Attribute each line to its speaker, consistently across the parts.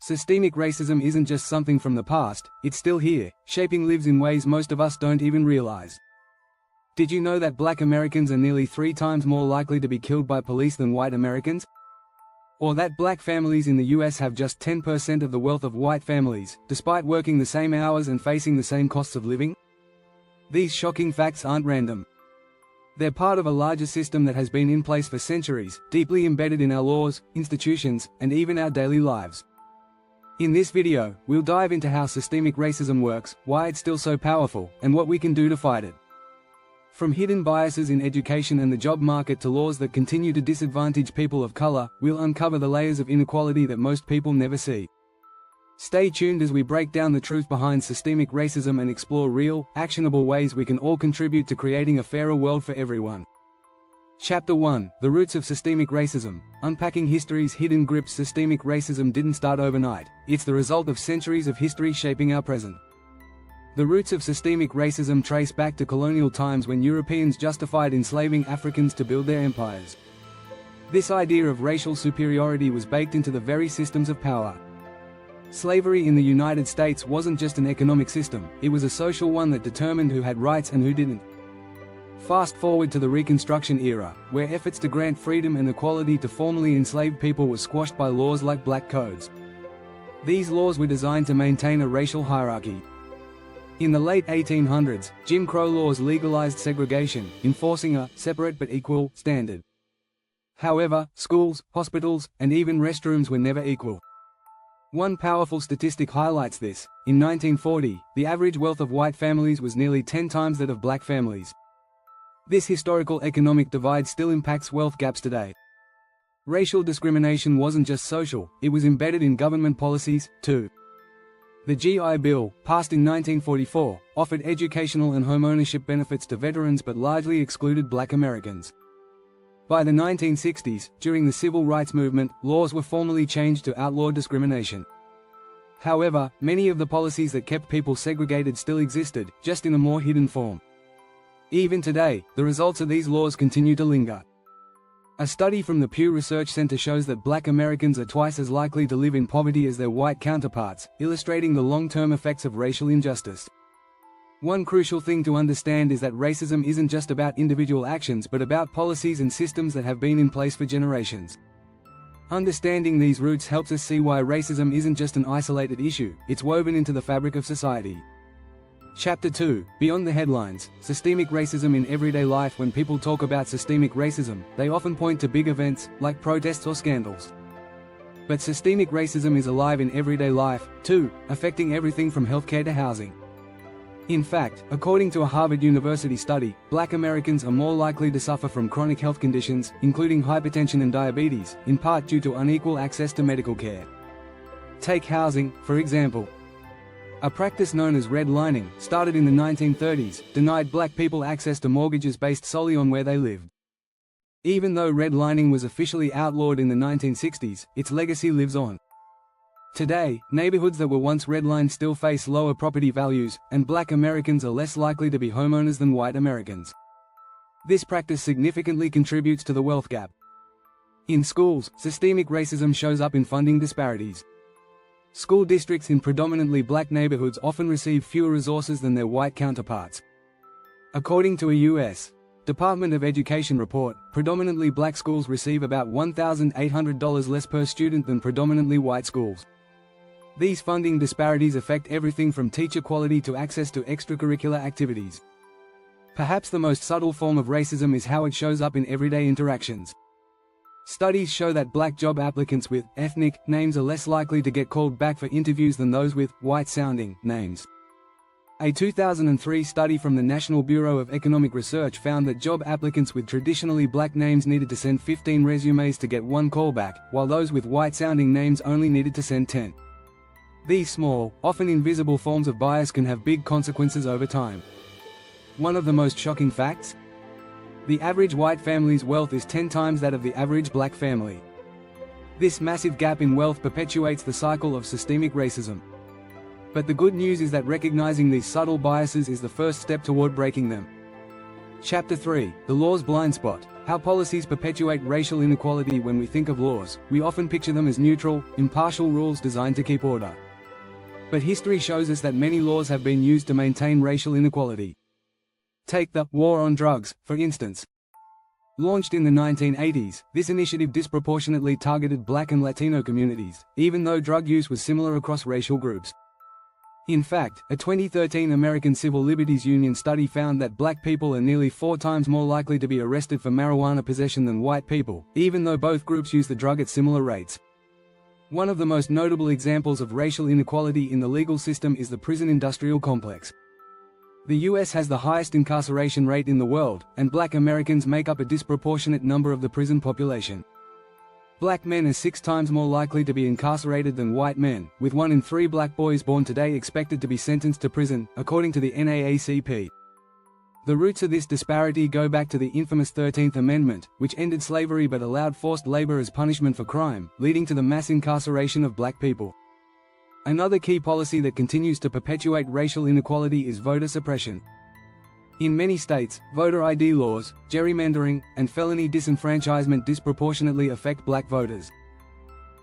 Speaker 1: Systemic racism isn't just something from the past, it's still here, shaping lives in ways most of us don't even realize. Did you know that black Americans are nearly 3 times more likely to be killed by police than white Americans? Or that black families in the US have just 10% of the wealth of white families, despite working the same hours and facing the same costs of living? These shocking facts aren't random. They're part of a larger system that has been in place for centuries, deeply embedded in our laws, institutions, and even our daily lives. In this video, we'll dive into how systemic racism works, why it's still so powerful, and what we can do to fight it. From hidden biases in education and the job market to laws that continue to disadvantage people of color, we'll uncover the layers of inequality that most people never see. Stay tuned as we break down the truth behind systemic racism and explore real, actionable ways we can all contribute to creating a fairer world for everyone. Chapter 1: The Roots of Systemic Racism. Unpacking history's hidden grips. Systemic racism didn't start overnight. It's the result of centuries of history shaping our present. The roots of systemic racism trace back to colonial times when Europeans justified enslaving Africans to build their empires. This idea of racial superiority was baked into the very systems of power. Slavery in the United States wasn't just an economic system, it was a social one that determined who had rights and who didn't. Fast forward to the Reconstruction era, where efforts to grant freedom and equality to formerly enslaved people were squashed by laws like black codes. These laws were designed to maintain a racial hierarchy. In the late 1800s, Jim Crow laws legalized segregation, enforcing a separate but equal standard. However, schools, hospitals, and even restrooms were never equal. One powerful statistic highlights this. In 1940, the average wealth of white families was nearly 10 times that of black families. This historical economic divide still impacts wealth gaps today. Racial discrimination wasn't just social, it was embedded in government policies, too. The GI Bill, passed in 1944, offered educational and homeownership benefits to veterans but largely excluded black Americans. By the 1960s, during the civil rights movement, laws were formally changed to outlaw discrimination. However, many of the policies that kept people segregated still existed, just in a more hidden form. Even today, the results of these laws continue to linger. A study from the Pew Research Center shows that black Americans are twice as likely to live in poverty as their white counterparts, illustrating the long-term effects of racial injustice. One crucial thing to understand is that racism isn't just about individual actions but about policies and systems that have been in place for generations. Understanding these roots helps us see why racism isn't just an isolated issue, it's woven into the fabric of society. Chapter 2: Beyond the Headlines. Systemic racism in everyday life. When people talk about systemic racism, they often point to big events, like protests or scandals. But systemic racism is alive in everyday life, too, affecting everything from healthcare to housing. In fact, according to a Harvard University study, black Americans are more likely to suffer from chronic health conditions, including hypertension and diabetes, in part due to unequal access to medical care. Take housing, for example. A practice known as redlining, started in the 1930s, denied black people access to mortgages based solely on where they lived. Even though redlining was officially outlawed in the 1960s, its legacy lives on. Today, neighborhoods that were once redlined still face lower property values, and black Americans are less likely to be homeowners than white Americans. This practice significantly contributes to the wealth gap. In schools, systemic racism shows up in funding disparities. School districts in predominantly black neighborhoods often receive fewer resources than their white counterparts. According to a U.S. Department of Education report, predominantly black schools receive about $1,800 less per student than predominantly white schools. These funding disparities affect everything from teacher quality to access to extracurricular activities. Perhaps the most subtle form of racism is how it shows up in everyday interactions. Studies show that black job applicants with ethnic names are less likely to get called back for interviews than those with white-sounding names. A 2003 study from the National Bureau of Economic Research found that job applicants with traditionally black names needed to send 15 resumes to get 1 callback, while those with white-sounding names only needed to send 10. These small, often invisible forms of bias can have big consequences over time. One of the most shocking facts? The average white family's wealth is 10 times that of the average black family. This massive gap in wealth perpetuates the cycle of systemic racism. But the good news is that recognizing these subtle biases is the first step toward breaking them. Chapter 3, The Law's Blind Spot. How policies perpetuate racial inequality. When we think of laws, we often picture them as neutral, impartial rules designed to keep order. But history shows us that many laws have been used to maintain racial inequality. Take the war on drugs, for instance. Launched in the 1980s, this initiative disproportionately targeted Black and Latino communities, even though drug use was similar across racial groups. In fact, a 2013 American Civil Liberties Union study found that Black people are nearly 4 times more likely to be arrested for marijuana possession than white people, even though both groups use the drug at similar rates. One of the most notable examples of racial inequality in the legal system is the prison industrial complex. The US has the highest incarceration rate in the world, and Black Americans make up a disproportionate number of the prison population. Black men are 6 times more likely to be incarcerated than white men, with 1 in 3 black boys born today expected to be sentenced to prison, according to the NAACP. The roots of this disparity go back to the infamous 13th Amendment, which ended slavery but allowed forced labor as punishment for crime, leading to the mass incarceration of black people. Another key policy that continues to perpetuate racial inequality is voter suppression. In many states, voter ID laws, gerrymandering, and felony disenfranchisement disproportionately affect black voters.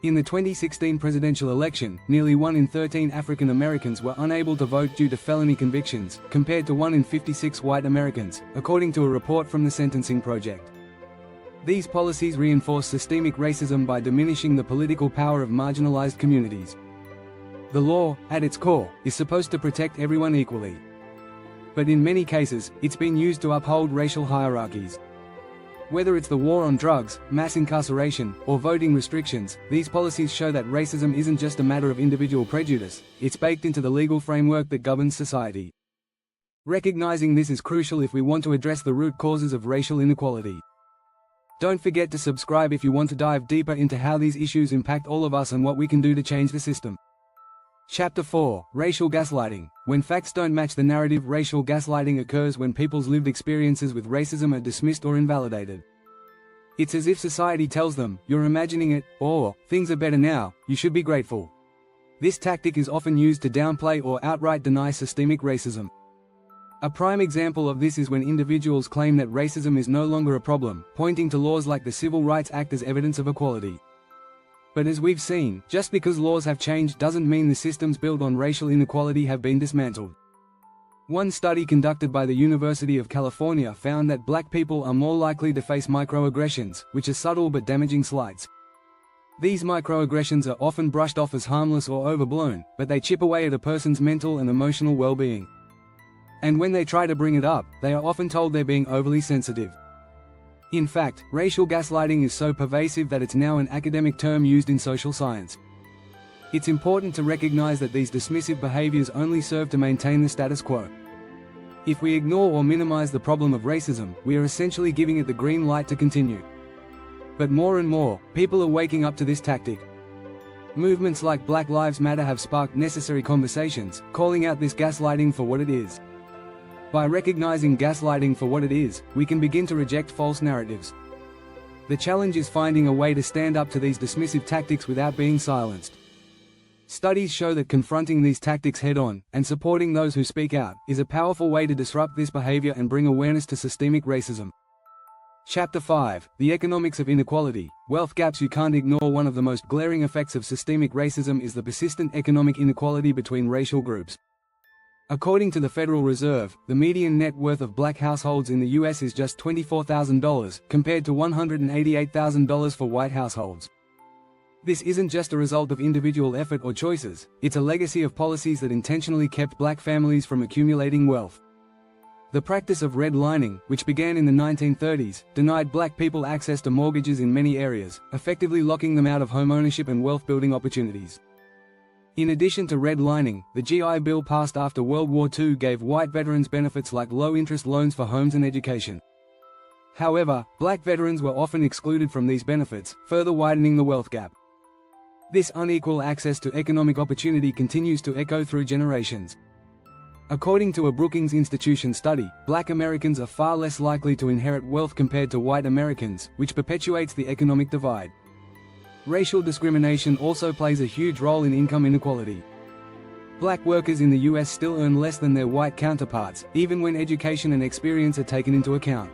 Speaker 1: In the 2016 presidential election, nearly 1 in 13 African Americans were unable to vote due to felony convictions, compared to 1 in 56 white Americans, according to a report from the Sentencing Project. These policies reinforce systemic racism by diminishing the political power of marginalized communities. The law, at its core, is supposed to protect everyone equally. But in many cases, it's been used to uphold racial hierarchies. Whether it's the war on drugs, mass incarceration, or voting restrictions, these policies show that racism isn't just a matter of individual prejudice, it's baked into the legal framework that governs society. Recognizing this is crucial if we want to address the root causes of racial inequality. Don't forget to subscribe if you want to dive deeper into how these issues impact all of us and what we can do to change the system. Chapter 4, Racial Gaslighting. When facts don't match the narrative, racial gaslighting occurs when people's lived experiences with racism are dismissed or invalidated. It's as if society tells them, "You're imagining it," or "Things are better now, you should be grateful." This tactic is often used to downplay or outright deny systemic racism. A prime example of this is when individuals claim that racism is no longer a problem, pointing to laws like the Civil Rights Act as evidence of equality. But as we've seen, just because laws have changed doesn't mean the systems built on racial inequality have been dismantled. One study conducted by the University of California found that black people are more likely to face microaggressions, which are subtle but damaging slights. These microaggressions are often brushed off as harmless or overblown, but they chip away at a person's mental and emotional well-being. And when they try to bring it up, they are often told they're being overly sensitive. In fact, racial gaslighting is so pervasive that it's now an academic term used in social science. It's important to recognize that these dismissive behaviors only serve to maintain the status quo. If we ignore or minimize the problem of racism, we are essentially giving it the green light to continue. But more and more, people are waking up to this tactic. Movements like Black Lives Matter have sparked necessary conversations, calling out this gaslighting for what it is. By recognizing gaslighting for what it is, we can begin to reject false narratives. The challenge is finding a way to stand up to these dismissive tactics without being silenced. Studies show that confronting these tactics head-on, and supporting those who speak out, is a powerful way to disrupt this behavior and bring awareness to systemic racism. Chapter 5, The Economics of Inequality, Wealth Gaps. You can't ignore one of the most glaring effects of systemic racism is the persistent economic inequality between racial groups. According to the Federal Reserve, the median net worth of black households in the US is just $24,000, compared to $188,000 for white households. This isn't just a result of individual effort or choices, it's a legacy of policies that intentionally kept black families from accumulating wealth. The practice of redlining, which began in the 1930s, denied black people access to mortgages in many areas, effectively locking them out of homeownership and wealth-building opportunities. In addition to redlining, the GI Bill passed after World War II gave white veterans benefits like low-interest loans for homes and education. However, black veterans were often excluded from these benefits, further widening the wealth gap. This unequal access to economic opportunity continues to echo through generations. According to a Brookings Institution study, black Americans are far less likely to inherit wealth compared to white Americans, which perpetuates the economic divide. Racial discrimination also plays a huge role in income inequality. Black workers in the US still earn less than their white counterparts, even when education and experience are taken into account.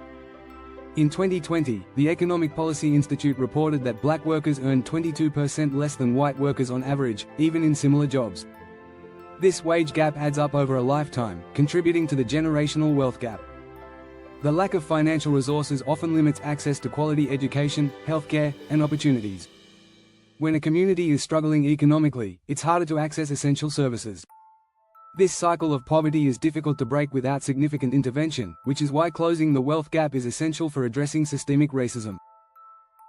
Speaker 1: In 2020, the Economic Policy Institute reported that black workers earn 22% less than white workers on average, even in similar jobs. This wage gap adds up over a lifetime, contributing to the generational wealth gap. The lack of financial resources often limits access to quality education, healthcare, and opportunities. When a community is struggling economically, it's harder to access essential services. This cycle of poverty is difficult to break without significant intervention, which is why closing the wealth gap is essential for addressing systemic racism.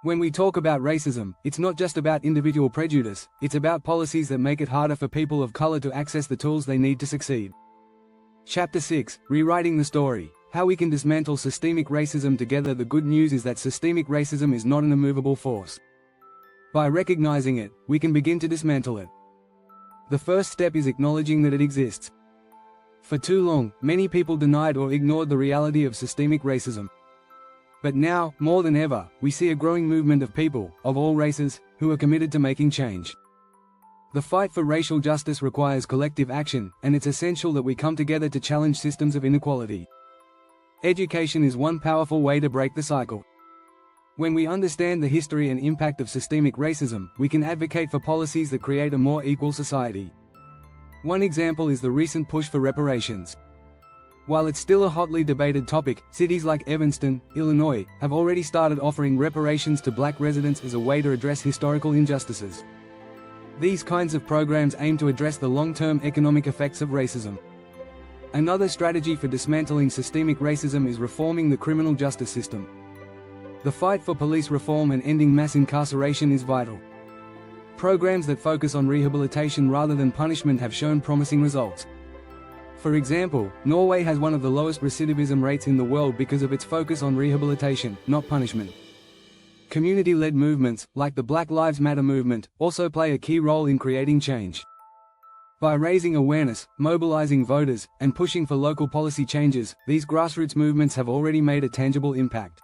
Speaker 1: When we talk about racism, it's not just about individual prejudice, it's about policies that make it harder for people of color to access the tools they need to succeed. Chapter 6: Rewriting the Story. How we can dismantle systemic racism together. The good news is that systemic racism is not an immovable force. By recognizing it, we can begin to dismantle it. The first step is acknowledging that it exists. For too long, many people denied or ignored the reality of systemic racism. But now, more than ever, we see a growing movement of people, of all races, who are committed to making change. The fight for racial justice requires collective action, and it's essential that we come together to challenge systems of inequality. Education is one powerful way to break the cycle. When we understand the history and impact of systemic racism, we can advocate for policies that create a more equal society. One example is the recent push for reparations. While it's still a hotly debated topic, cities like Evanston, Illinois, have already started offering reparations to black residents as a way to address historical injustices. These kinds of programs aim to address the long-term economic effects of racism. Another strategy for dismantling systemic racism is reforming the criminal justice system. The fight for police reform and ending mass incarceration is vital. Programs that focus on rehabilitation rather than punishment have shown promising results. For example, Norway has one of the lowest recidivism rates in the world because of its focus on rehabilitation, not punishment. Community-led movements, like the Black Lives Matter movement, also play a key role in creating change. By raising awareness, mobilizing voters, and pushing for local policy changes, these grassroots movements have already made a tangible impact.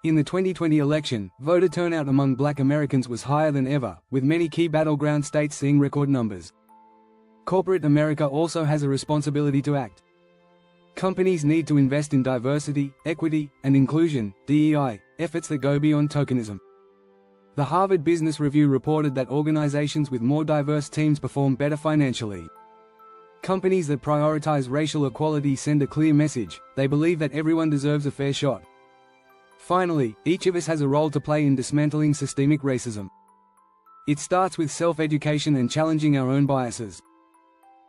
Speaker 1: In the 2020 election, voter turnout among black Americans was higher than ever, with many key battleground states seeing record numbers. Corporate America also has a responsibility to act. Companies need to invest in diversity, equity, and inclusion (DEI) efforts that go beyond tokenism. The Harvard Business Review reported that organizations with more diverse teams perform better financially. Companies that prioritize racial equality send a clear message: they believe that everyone deserves a fair shot. Finally, each of us has a role to play in dismantling systemic racism. It starts with self-education and challenging our own biases.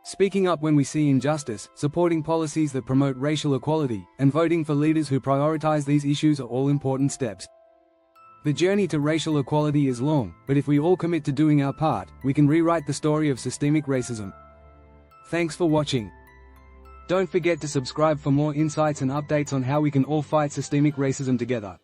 Speaker 1: Speaking up when we see injustice, supporting policies that promote racial equality, and voting for leaders who prioritize these issues are all important steps. The journey to racial equality is long, but if we all commit to doing our part, we can rewrite the story of systemic racism. Thanks for watching. Don't forget to subscribe for more insights and updates on how we can all fight systemic racism together.